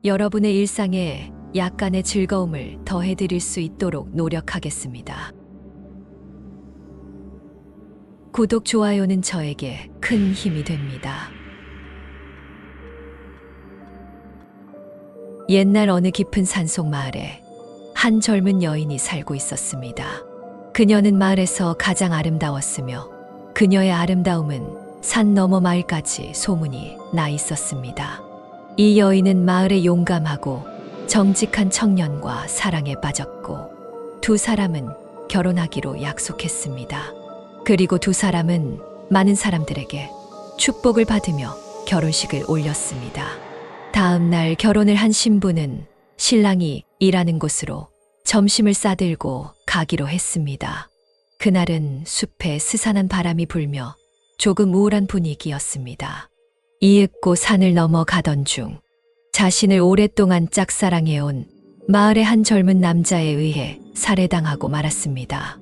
여러분의 일상에 약간의 즐거움을 더해드릴 수 있도록 노력하겠습니다. 구독, 좋아요는 저에게 큰 힘이 됩니다. 옛날 어느 깊은 산속 마을에 한 젊은 여인이 살고 있었습니다. 그녀는 마을에서 가장 아름다웠으며 그녀의 아름다움은 산 너머 마을까지 소문이 나 있었습니다. 이 여인은 마을의 용감하고 정직한 청년과 사랑에 빠졌고 두 사람은 결혼하기로 약속했습니다. 그리고 두 사람은 많은 사람들에게 축복을 받으며 결혼식을 올렸습니다. 다음 날 결혼을 한 신부는 신랑이 일하는 곳으로 점심을 싸들고 가기로 했습니다. 그날은 숲에 스산한 바람이 불며 조금 우울한 분위기였습니다. 이윽고 산을 넘어가던 중 자신을 오랫동안 짝사랑해온 마을의 한 젊은 남자에 의해 살해당하고 말았습니다.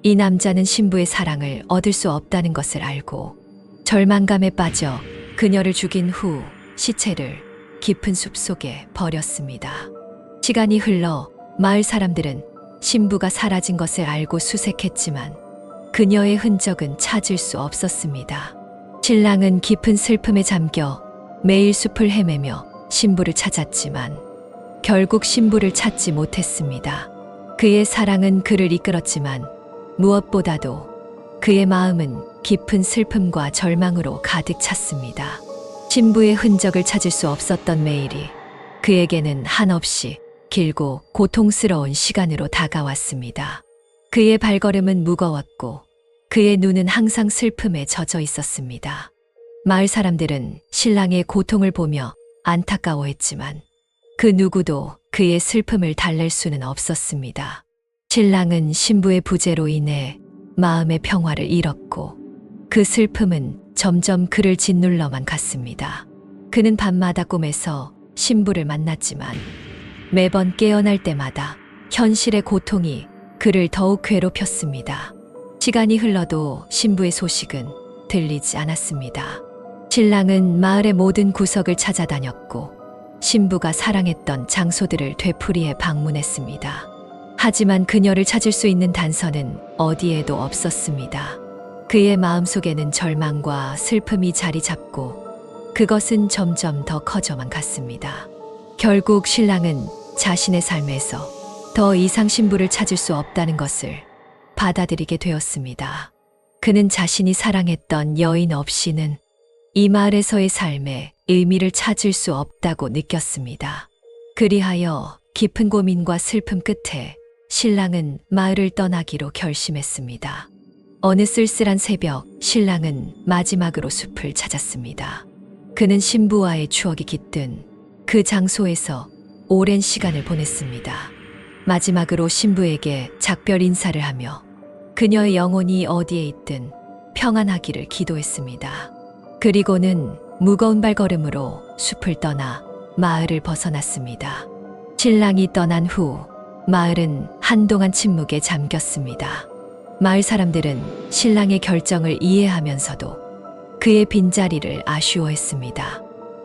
이 남자는 신부의 사랑을 얻을 수 없다는 것을 알고 절망감에 빠져 그녀를 죽인 후 시체를 깊은 숲속에 버렸습니다. 시간이 흘러 마을 사람들은 신부가 사라진 것을 알고 수색했지만 그녀의 흔적은 찾을 수 없었습니다. 신랑은 깊은 슬픔에 잠겨 매일 숲을 헤매며 신부를 찾았지만 결국 신부를 찾지 못했습니다. 그의 사랑은 그를 이끌었지만 무엇보다도 그의 마음은 깊은 슬픔과 절망으로 가득 찼습니다. 신부의 흔적을 찾을 수 없었던 매일이 그에게는 한없이 길고 고통스러운 시간으로 다가왔습니다. 그의 발걸음은 무거웠고 그의 눈은 항상 슬픔에 젖어 있었습니다. 마을 사람들은 신랑의 고통을 보며 안타까워했지만 그 누구도 그의 슬픔을 달랠 수는 없었습니다. 신랑은 신부의 부재로 인해 마음의 평화를 잃었고 그 슬픔은 점점 그를 짓눌러만 갔습니다. 그는 밤마다 꿈에서 신부를 만났지만 매번 깨어날 때마다 현실의 고통이 그를 더욱 괴롭혔습니다. 시간이 흘러도 신부의 소식은 들리지 않았습니다. 신랑은 마을의 모든 구석을 찾아다녔고 신부가 사랑했던 장소들을 되풀이해 방문했습니다. 하지만 그녀를 찾을 수 있는 단서는 어디에도 없었습니다. 그의 마음속에는 절망과 슬픔이 자리 잡고 그것은 점점 더 커져만 갔습니다. 결국 신랑은 자신의 삶에서 더 이상 신부를 찾을 수 없다는 것을 받아들이게 되었습니다. 그는 자신이 사랑했던 여인 없이는 이 마을에서의 삶에 의미를 찾을 수 없다고 느꼈습니다. 그리하여 깊은 고민과 슬픔 끝에 신랑은 마을을 떠나기로 결심했습니다. 어느 쓸쓸한 새벽, 신랑은 마지막으로 숲을 찾았습니다. 그는 신부와의 추억이 깃든 그 장소에서 오랜 시간을 보냈습니다. 마지막으로 신부에게 작별 인사를 하며 그녀의 영혼이 어디에 있든 평안하기를 기도했습니다. 그리고는 무거운 발걸음으로 숲을 떠나 마을을 벗어났습니다. 신랑이 떠난 후 마을은 한동안 침묵에 잠겼습니다. 마을 사람들은 신랑의 결정을 이해하면서도 그의 빈자리를 아쉬워했습니다.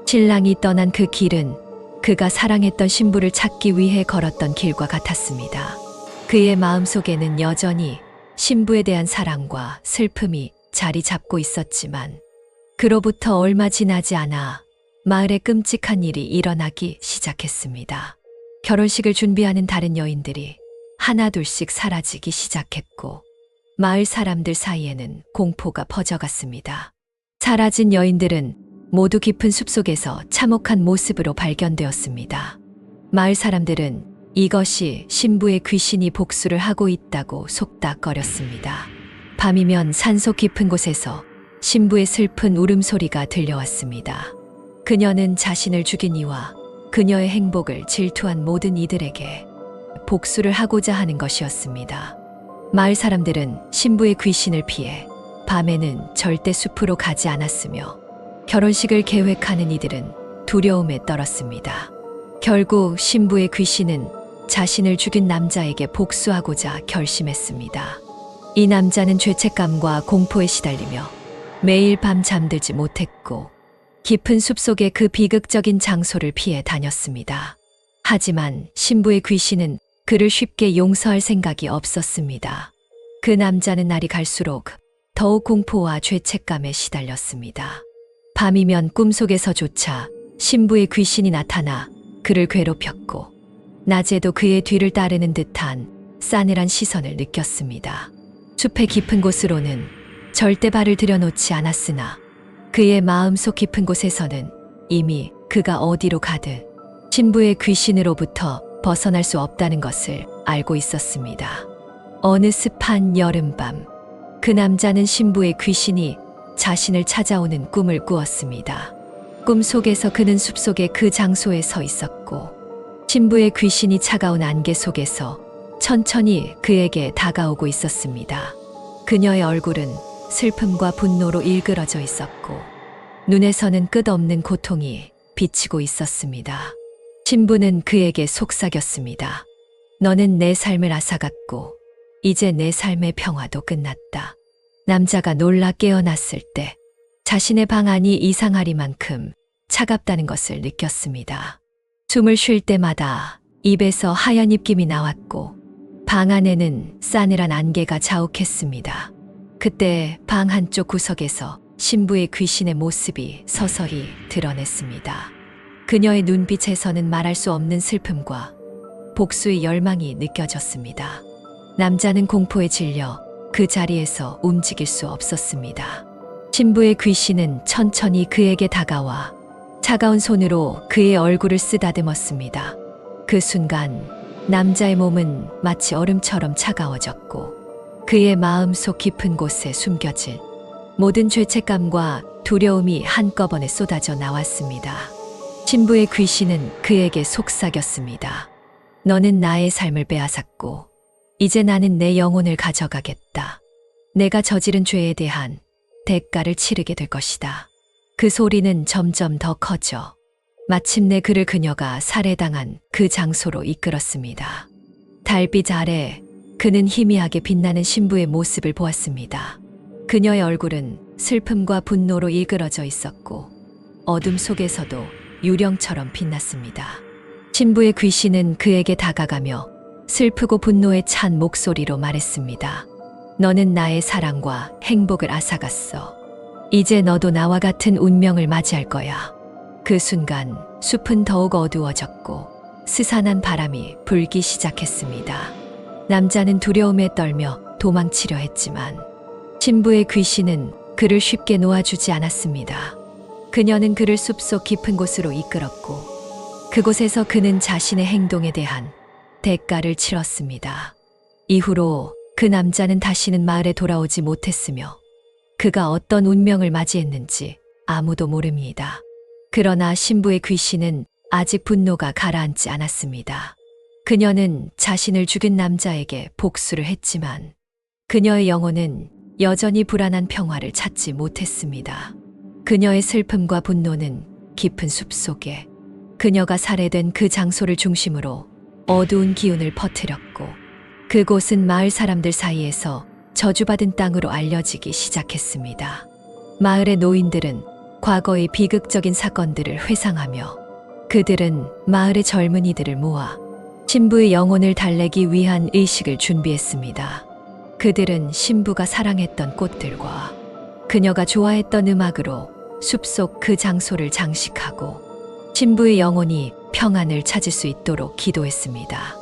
신랑이 떠난 그 길은 그가 사랑했던 신부를 찾기 위해 걸었던 길과 같았습니다. 그의 마음속에는 여전히 신부에 대한 사랑과 슬픔이 자리 잡고 있었지만 그로부터 얼마 지나지 않아 마을에 끔찍한 일이 일어나기 시작했습니다. 결혼식을 준비하는 다른 여인들이 하나둘씩 사라지기 시작했고 마을 사람들 사이에는 공포가 퍼져갔습니다. 사라진 여인들은 모두 깊은 숲속에서 참혹한 모습으로 발견되었습니다. 마을 사람들은 이것이 신부의 귀신이 복수를 하고 있다고 속닥거렸습니다. 밤이면 산속 깊은 곳에서 신부의 슬픈 울음소리가 들려왔습니다. 그녀는 자신을 죽인 이와 그녀의 행복을 질투한 모든 이들에게 복수를 하고자 하는 것이었습니다. 마을 사람들은 신부의 귀신을 피해 밤에는 절대 숲으로 가지 않았으며 결혼식을 계획하는 이들은 두려움에 떨었습니다. 결국 신부의 귀신은 자신을 죽인 남자에게 복수하고자 결심했습니다. 이 남자는 죄책감과 공포에 시달리며 매일 밤 잠들지 못했고 깊은 숲속의 그 비극적인 장소를 피해 다녔습니다. 하지만 신부의 귀신은 그를 쉽게 용서할 생각이 없었습니다. 그 남자는 날이 갈수록 더욱 공포와 죄책감에 시달렸습니다. 밤이면 꿈속에서조차 신부의 귀신이 나타나 그를 괴롭혔고, 낮에도 그의 뒤를 따르는 듯한 싸늘한 시선을 느꼈습니다. 숲의 깊은 곳으로는 절대 발을 들여놓지 않았으나 그의 마음속 깊은 곳에서는 이미 그가 어디로 가든 신부의 귀신으로부터 벗어날 수 없다는 것을 알고 있었습니다. 어느 습한 여름밤, 그 남자는 신부의 귀신이 자신을 찾아오는 꿈을 꾸었습니다. 꿈 속에서 그는 숲속의 그 장소에 서 있었고, 신부의 귀신이 차가운 안개 속에서 천천히 그에게 다가오고 있었습니다. 그녀의 얼굴은 슬픔과 분노로 일그러져 있었고, 눈에서는 끝없는 고통이 비치고 있었습니다. 신부는 그에게 속삭였습니다. 너는 내 삶을 앗아갔고, 이제 내 삶의 평화도 끝났다. 남자가 놀라 깨어났을 때 자신의 방 안이 이상하리만큼 차갑다는 것을 느꼈습니다. 숨을 쉴 때마다 입에서 하얀 입김이 나왔고, 방 안에는 싸늘한 안개가 자욱했습니다. 그때 방 한쪽 구석에서 신부의 귀신의 모습이 서서히 드러냈습니다. 그녀의 눈빛에서는 말할 수 없는 슬픔과 복수의 열망이 느껴졌습니다. 남자는 공포에 질려 그 자리에서 움직일 수 없었습니다. 신부의 귀신은 천천히 그에게 다가와 차가운 손으로 그의 얼굴을 쓰다듬었습니다. 그 순간 남자의 몸은 마치 얼음처럼 차가워졌고, 그의 마음속 깊은 곳에 숨겨진 모든 죄책감과 두려움이 한꺼번에 쏟아져 나왔습니다. 신부의 귀신은 그에게 속삭였습니다. 너는 나의 삶을 빼앗았고, 이제 나는 내 영혼을 가져가겠다. 내가 저지른 죄에 대한 대가를 치르게 될 것이다. 그 소리는 점점 더 커져 마침내 그를 그녀가 살해당한 그 장소로 이끌었습니다. 달빛 아래 그는 희미하게 빛나는 신부의 모습을 보았습니다. 그녀의 얼굴은 슬픔과 분노로 일그러져 있었고, 어둠 속에서도 유령처럼 빛났습니다. 신부의 귀신은 그에게 다가가며 슬프고 분노에 찬 목소리로 말했습니다. 너는 나의 사랑과 행복을 앗아갔어. 이제 너도 나와 같은 운명을 맞이할 거야. 그 순간 숲은 더욱 어두워졌고 스산한 바람이 불기 시작했습니다. 남자는 두려움에 떨며 도망치려 했지만 신부의 귀신은 그를 쉽게 놓아주지 않았습니다. 그녀는 그를 숲속 깊은 곳으로 이끌었고, 그곳에서 그는 자신의 행동에 대한 대가를 치렀습니다. 이후로 그 남자는 다시는 마을에 돌아오지 못했으며, 그가 어떤 운명을 맞이했는지 아무도 모릅니다. 그러나 신부의 귀신은 아직 분노가 가라앉지 않았습니다. 그녀는 자신을 죽인 남자에게 복수를 했지만 그녀의 영혼은 여전히 불안한 평화를 찾지 못했습니다. 그녀의 슬픔과 분노는 깊은 숲속에 그녀가 살해된 그 장소를 중심으로 어두운 기운을 퍼뜨렸고, 그곳은 마을 사람들 사이에서 저주받은 땅으로 알려지기 시작했습니다. 마을의 노인들은 과거의 비극적인 사건들을 회상하며 그들은 마을의 젊은이들을 모아 신부의 영혼을 달래기 위한 의식을 준비했습니다. 그들은 신부가 사랑했던 꽃들과 그녀가 좋아했던 음악으로 숲속 그 장소를 장식하고 신부의 영혼이 평안을 찾을 수 있도록 기도했습니다.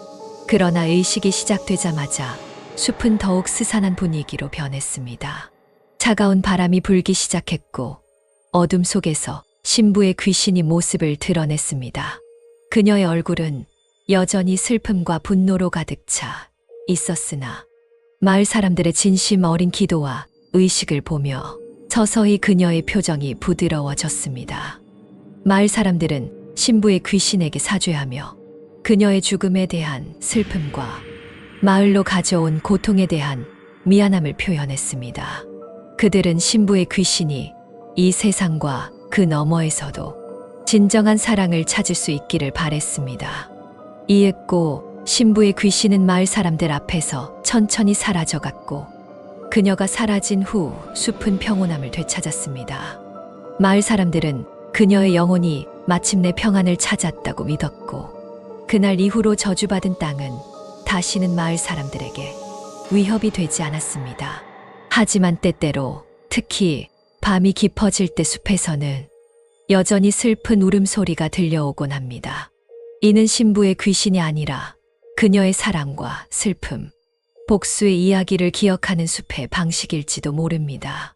그러나 의식이 시작되자마자 숲은 더욱 스산한 분위기로 변했습니다. 차가운 바람이 불기 시작했고, 어둠 속에서 신부의 귀신이 모습을 드러냈습니다. 그녀의 얼굴은 여전히 슬픔과 분노로 가득 차 있었으나 마을 사람들의 진심 어린 기도와 의식을 보며 서서히 그녀의 표정이 부드러워졌습니다. 마을 사람들은 신부의 귀신에게 사죄하며 그녀의 죽음에 대한 슬픔과 마을로 가져온 고통에 대한 미안함을 표현했습니다. 그들은 신부의 귀신이 이 세상과 그 너머에서도 진정한 사랑을 찾을 수 있기를 바랬습니다. 이윽고 신부의 귀신은 마을 사람들 앞에서 천천히 사라져갔고, 그녀가 사라진 후 숲은 평온함을 되찾았습니다. 마을 사람들은 그녀의 영혼이 마침내 평안을 찾았다고 믿었고, 그날 이후로 저주받은 땅은 다시는 마을 사람들에게 위협이 되지 않았습니다. 하지만 때때로, 특히 밤이 깊어질 때 숲에서는 여전히 슬픈 울음소리가 들려오곤 합니다. 이는 신부의 귀신이 아니라 그녀의 사랑과 슬픔, 복수의 이야기를 기억하는 숲의 방식일지도 모릅니다.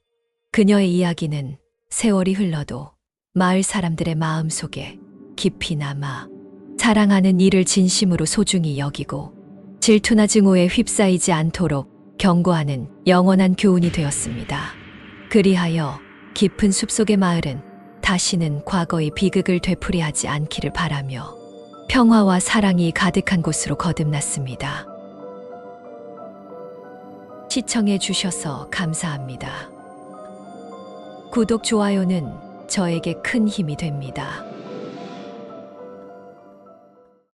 그녀의 이야기는 세월이 흘러도 마을 사람들의 마음 속에 깊이 남아 사랑하는 이를 진심으로 소중히 여기고 질투나 증오에 휩싸이지 않도록 경고하는 영원한 교훈이 되었습니다. 그리하여 깊은 숲속의 마을은 다시는 과거의 비극을 되풀이하지 않기를 바라며 평화와 사랑이 가득한 곳으로 거듭났습니다. 시청해 주셔서 감사합니다. 구독, 좋아요는 저에게 큰 힘이 됩니다.